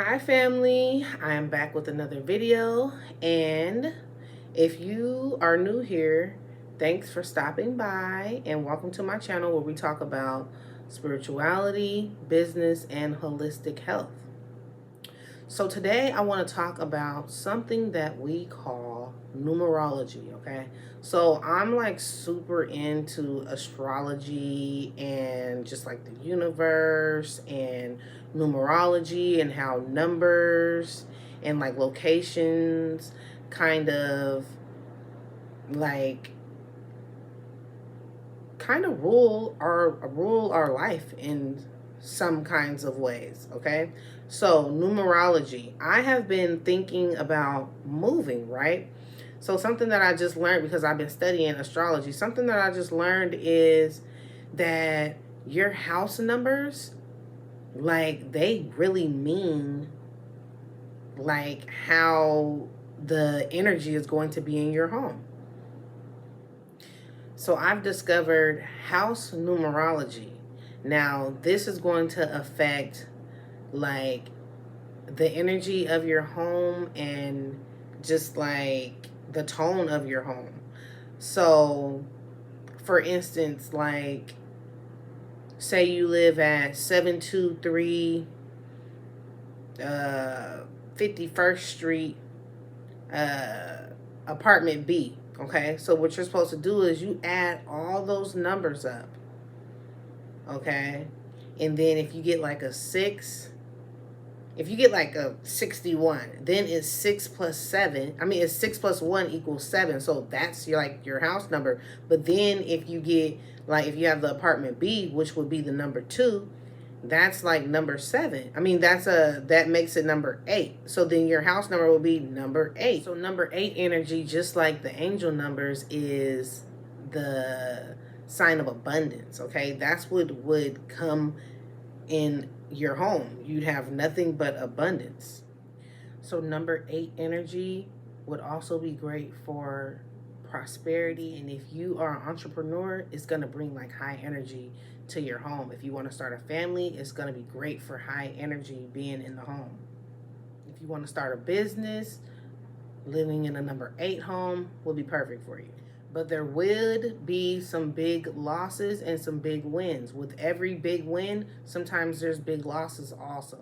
Hi family, I am back with another video, and if you are new here, thanks for stopping by and welcome to my channel where we talk about spirituality, business, and holistic health. So today I want to talk about something that we call numerology, okay? So I'm like super into astrology and just like the universe and numerology and how numbers and like locations kind of like rule our life in some kinds of ways, okay? So numerology, I have been thinking about moving, right? So something that I just learned, because I've been studying astrology, something that I just learned is that your house numbers, like, they really mean like how the energy is going to be in your home. So I've discovered house numerology. Now, this is going to affect like the energy of your home and just like the tone of your home. So, for instance, like say you live at 723 51st Street, apartment B. Okay, so what you're supposed to do is you add all those numbers up. Okay, and then if you get like a 6, if you get like a 61, then it's 6 plus 7. I mean, it's 6 plus 1 equals 7. So that's your house number. But then if you get like, if you have the apartment B, which would be the number 2, that's like number 7. I mean, that makes it number 8. So then your house number will be number 8. So number 8 energy, just like the angel numbers, is the sign of abundance. Okay, that's what would come in your home. You'd have nothing but abundance. So number 8 energy would also be great for prosperity, and if you are an entrepreneur, it's going to bring like high energy to your home. If you want to start a family, it's going to be great for high energy being in the home. If you want to start a business, living in a number 8 home will be perfect for you. But there would be some big losses and some big wins. With every big win, sometimes there's big losses also.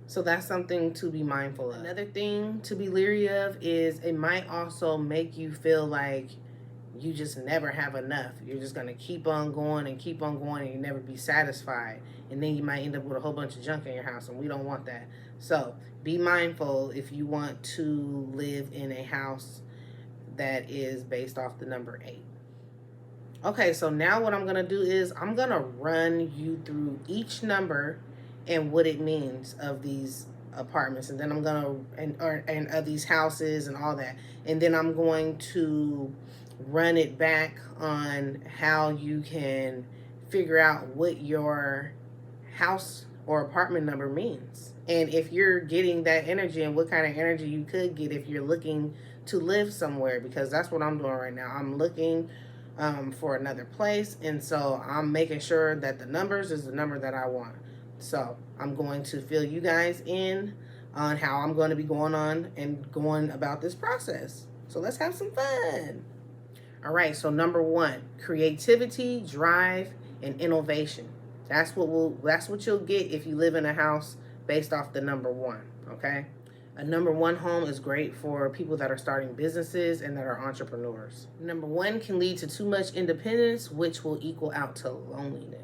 So that's something to be mindful of. Another thing to be leery of is it might also make you feel like you just never have enough. You're just going to keep on going and keep on going and you never be satisfied. And then you might end up with a whole bunch of junk in your house, and we don't want that. So be mindful if you want to live in a house that is based off the number 8. Okay, so now what I'm going to do is I'm going to run you through each number and what it means of these apartments, and then I'm going to, and of these houses and all that. And then I'm going to run it back on how you can figure out what your house or apartment number means. And if you're getting that energy and what kind of energy you could get if you're looking to live somewhere, because that's what I'm doing right now. I'm looking for another place, and so I'm making sure that the numbers is the number that I want. So I'm going to fill you guys in on how I'm going to be going on and going about this process. So let's have some fun. All right, so number 1, creativity, drive, and innovation. That's what you'll get if you live in a house based off the number 1, okay? A number 1 home is great for people that are starting businesses and that are entrepreneurs. Number 1 can lead to too much independence, which will equal out to loneliness.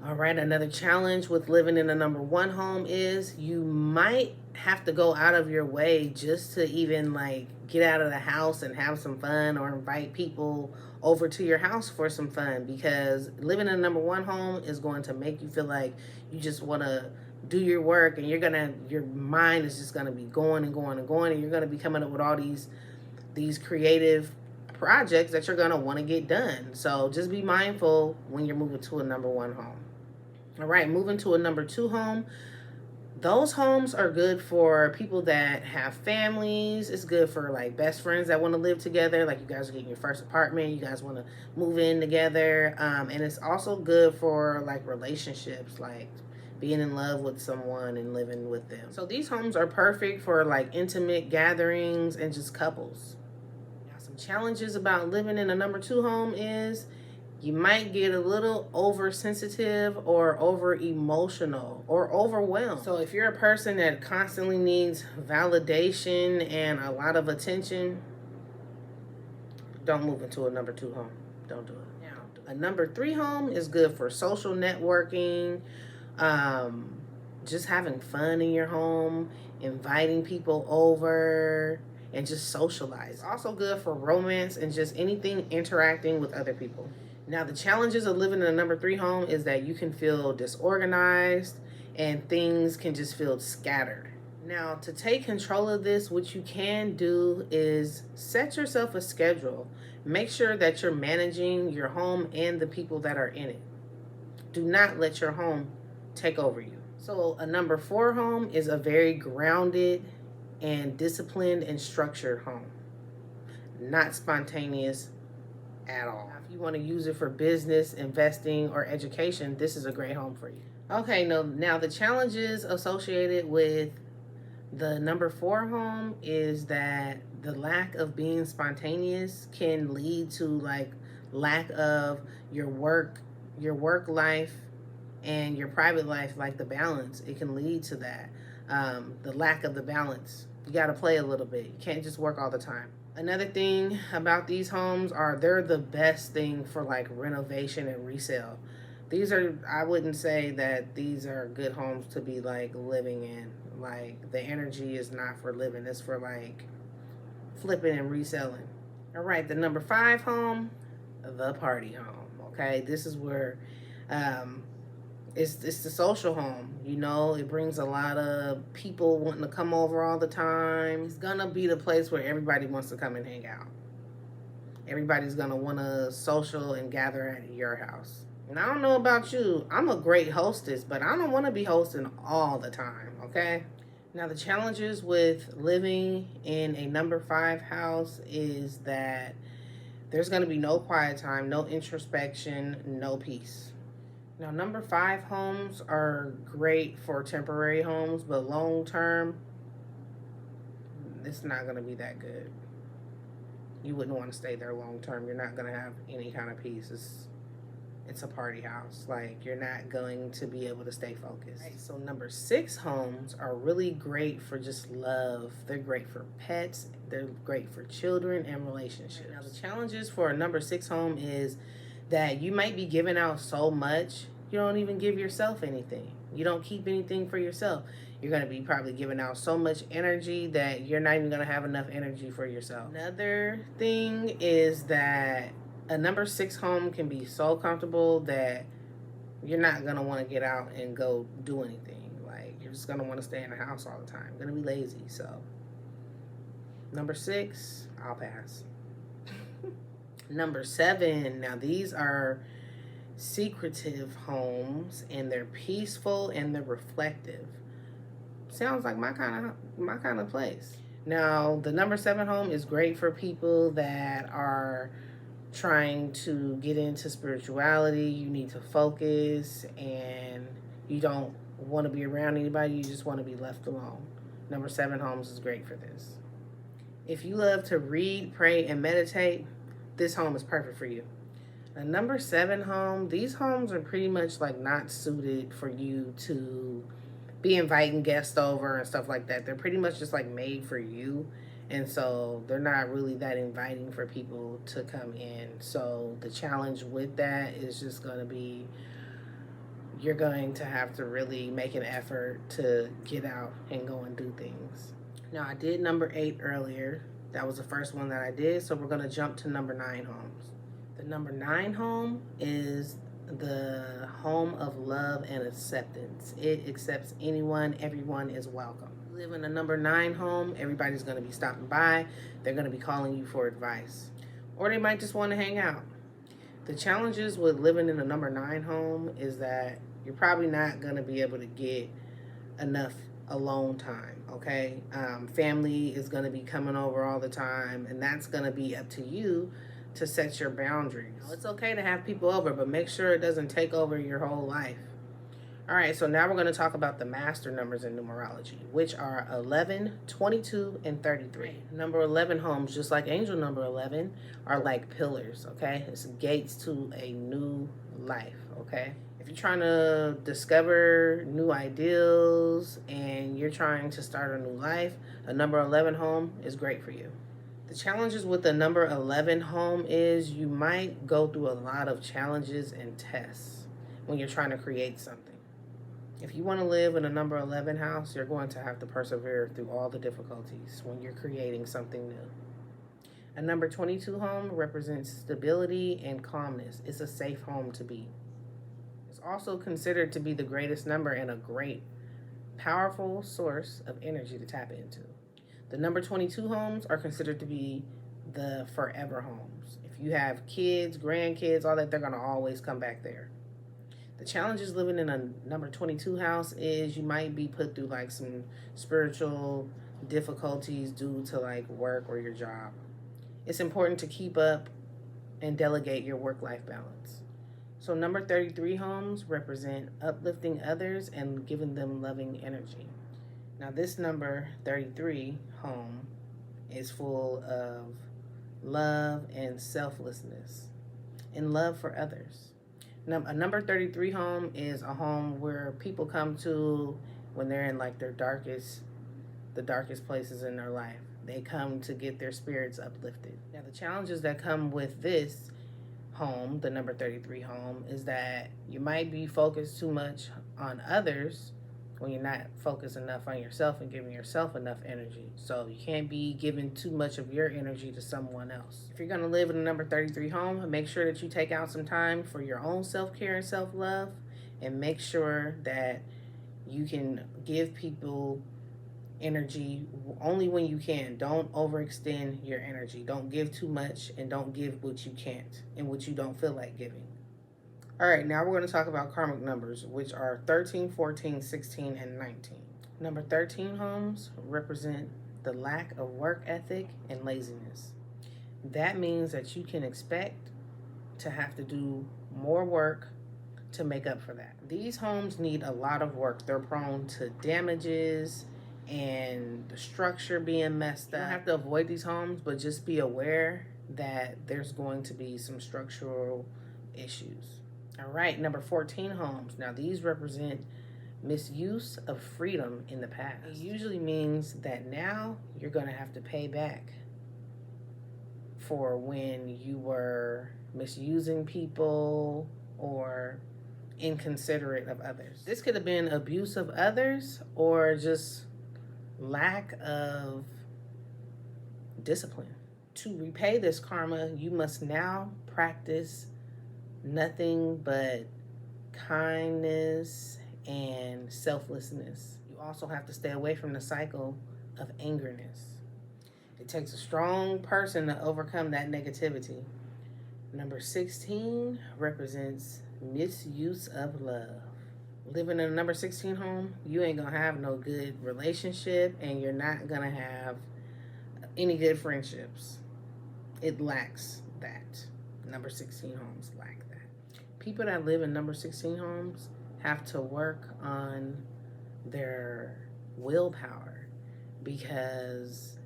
All right, another challenge with living in a number 1 home is you might have to go out of your way just to even like get out of the house and have some fun, or invite people over to your house for some fun, because living in a number 1 home is going to make you feel like you just want to do your work, and your mind is just going to be going and going and going, and you're going to be coming up with all these creative projects that you're going to want to get done. So just be mindful when you're moving to a number 1 home. All right, moving to a number 2 home. Those homes are good for people that have families. It's good for like best friends that want to live together. Like you guys are getting your first apartment. You guys want to move in together. And it's also good for like relationships, like being in love with someone and living with them. So these homes are perfect for like intimate gatherings and just couples. Now, some challenges about living in a number 2 home is you might get a little oversensitive or over emotional or overwhelmed. So if you're a person that constantly needs validation and a lot of attention, don't move into a number 2 home. Don't do it. Now, a number 3 home is good for social networking, just having fun in your home, inviting people over, and just socialize. It's also good for romance and just anything interacting with other people. Now, the challenges of living in a number 3 home is that you can feel disorganized and things can just feel scattered. Now, to take control of this, what you can do is set yourself a schedule. Make sure that you're managing your home and the people that are in it. Do not let your home take over you. So a number 4 home is a very grounded and disciplined and structured home. Not spontaneous at all. Now, if you want to use it for business, investing, or education, this is a great home for you. Okay, now the challenges associated with the number 4 home is that the lack of being spontaneous can lead to like lack of your work life and your private life, like the balance. It can lead to that. The lack of the balance. You got to play a little bit. You can't just work all the time. Another thing about these homes are they're the best thing for like renovation and resale. These are, I wouldn't say that these are good homes to be like living in. Like the energy is not for living, it's for like flipping and reselling. All right, the number 5 home, the party home. Okay, this is where it's the social home. You know, it brings a lot of people wanting to come over all the time. It's gonna be the place where everybody wants to come and hang out. Everybody's gonna want to social and gather at your house. And I don't know about you, I'm a great hostess, but I don't want to be hosting all the time, okay? Now, the challenges with living in a number 5 house is that there's going to be no quiet time, no introspection, no peace. Now, number 5 homes are great for temporary homes, but long term, it's not going to be that good. You wouldn't want to stay there long term. You're not going to have any kind of peace. It's a party house. Like, you're not going to be able to stay focused. Right, so number 6 homes are really great for just love. They're great for pets. They're great for children and relationships. Now, the challenges for a number 6 home is that you might be giving out so much, you don't even give yourself anything. You don't keep anything for yourself. You're going to be probably giving out so much energy that you're not even going to have enough energy for yourself. Another thing is that a number 6 home can be so comfortable that you're not going to want to get out and go do anything. Like, you're just going to want to stay in the house all the time. You're going to be lazy. So, number 6, I'll pass. Number 7, now these are secretive homes, and they're peaceful and they're reflective. Sounds like my kind of place. Now, the number 7 home is great for people that are trying to get into spirituality. You need to focus and you don't want to be around anybody. You just want to be left alone. Number 7 homes is great for this. If you love to read, pray, and meditate, this home is perfect for you. A number 7 home, these homes are pretty much like not suited for you to be inviting guests over and stuff like that. They're pretty much just like made for you. And so they're not really that inviting for people to come in. So the challenge with that is just going to be, you're going to have to really make an effort to get out and go and do things. Now, I did number 8 earlier. That was the first one that I did. So we're going to jump to number 9 homes. The number 9 home is the home of love and acceptance. It accepts anyone. Everyone is welcome. Live in a number 9 home, everybody's going to be stopping by. They're going to be calling you for advice, or they might just want to hang out. The challenges with living in a number 9 home is that you're probably not going to be able to get enough alone time. Okay, family is going to be coming over all the time, and that's going to be up to you to set your boundaries. It's okay to have people over, but make sure it doesn't take over your whole life. All right, so now we're going to talk about the master numbers in numerology, which are 11, 22, and 33. Number 11 homes, just like angel number 11, are like pillars, okay? It's gates to a new life, okay? If you're trying to discover new ideals and you're trying to start a new life, a number 11 home is great for you. The challenges with the number 11 home is you might go through a lot of challenges and tests when you're trying to create something. If you want to live in a number 11 house, you're going to have to persevere through all the difficulties when you're creating something new. A number 22 home represents stability and calmness. It's a safe home to be. It's also considered to be the greatest number and a great, powerful source of energy to tap into. The number 22 homes are considered to be the forever homes. If you have kids, grandkids, all that, they're going to always come back there. The challenges living in a number 22 house is you might be put through like some spiritual difficulties due to like work or your job. It's important to keep up and delegate your work-life balance. So number 33 homes represent uplifting others and giving them loving energy. Now this number 33 home is full of love and selflessness and love for others. A number 33 home is a home where people come to when they're in like the darkest places in their life. They come to get their spirits uplifted. Now the challenges that come with this home, the number 33 home, is that you might be focused too much on others when you're not focused enough on yourself and giving yourself enough energy. So you can't be giving too much of your energy to someone else. If you're going to live in a number 33 home, make sure that you take out some time for your own self-care and self-love, and make sure that you can give people energy only when you can. Don't overextend your energy. Don't give too much, and don't give what you can't and what you don't feel like giving. All right, now we're going to talk about karmic numbers, which are 13, 14, 16, and 19. Number 13 homes represent the lack of work ethic and laziness. That means that you can expect to have to do more work to make up for that. These homes need a lot of work. They're prone to damages and the structure being messed up. You don't have to avoid these homes, but just be aware that there's going to be some structural issues. All right, number 14 homes. Now these represent misuse of freedom in the past. It usually means that now you're going to have to pay back for when you were misusing people or inconsiderate of others. This could have been abuse of others or just lack of discipline. To repay this karma, you must now practice nothing but kindness and selflessness. You also have to stay away from the cycle of angerness. It takes a strong person to overcome that negativity. Number 16 represents misuse of love. Living in a number 16 home, you ain't gonna have no good relationship, and you're not gonna have any good friendships. It lacks that. Number 16 homes lack that. People that live in number 16 homes have to work on their willpower, because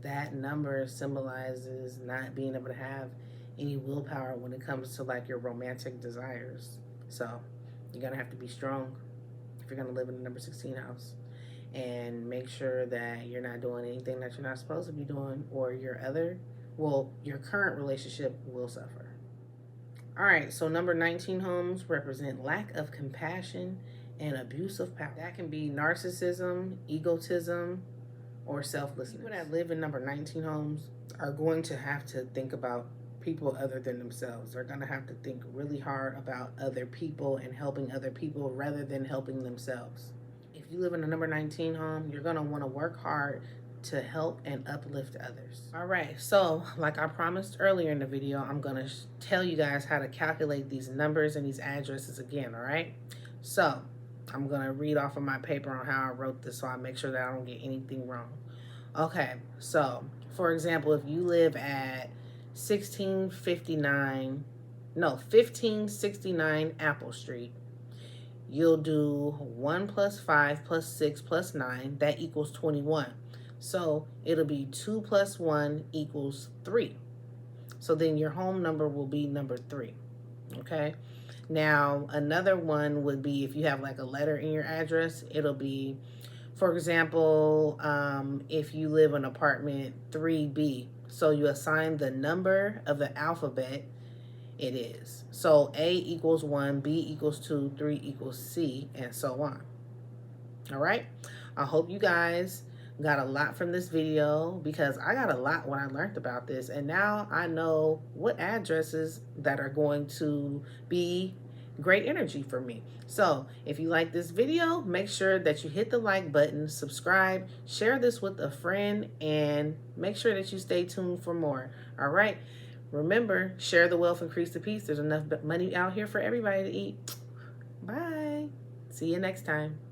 that number symbolizes not being able to have any willpower when it comes to like your romantic desires. So you're gonna have to be strong if you're gonna live in the number 16 house, and make sure that you're not doing anything that you're not supposed to be doing, or your current relationship will suffer. All right, so number 19 homes represent lack of compassion and abuse of power. That can be narcissism, egotism, or selflessness. People that live in number 19 homes are going to have to think about people other than themselves. They're going to have to think really hard about other people and helping other people rather than helping themselves. If you live in a number 19 home, you're going to want to work hard to help and uplift others. All right, so like I promised earlier in the video, I'm going to tell you guys how to calculate these numbers and these addresses again, all right? So I'm going to read off of my paper on how I wrote this so I make sure that I don't get anything wrong. Okay, so for example, if you live at 1569 Apple Street, you'll do 1 plus 5 plus 6 plus 9. That equals 21. So it'll be 2 plus 1 equals 3. So then your home number will be number 3. Okay. Now, another one would be if you have like a letter in your address, it'll be, for example, if you live in apartment 3B, so you assign the number of the alphabet it is. So A equals 1, B equals 2, 3 equals C, and so on. All right. I hope you guys got a lot from this video, because I got a lot when I learned about this, and now I know what addresses that are going to be great energy for me. So if you like this video, make sure that you hit the like button, subscribe, share this with a friend, and make sure that you stay tuned for more. All right. Remember, share the wealth, increase the peace. There's enough money out here for everybody to eat. Bye. See you next time.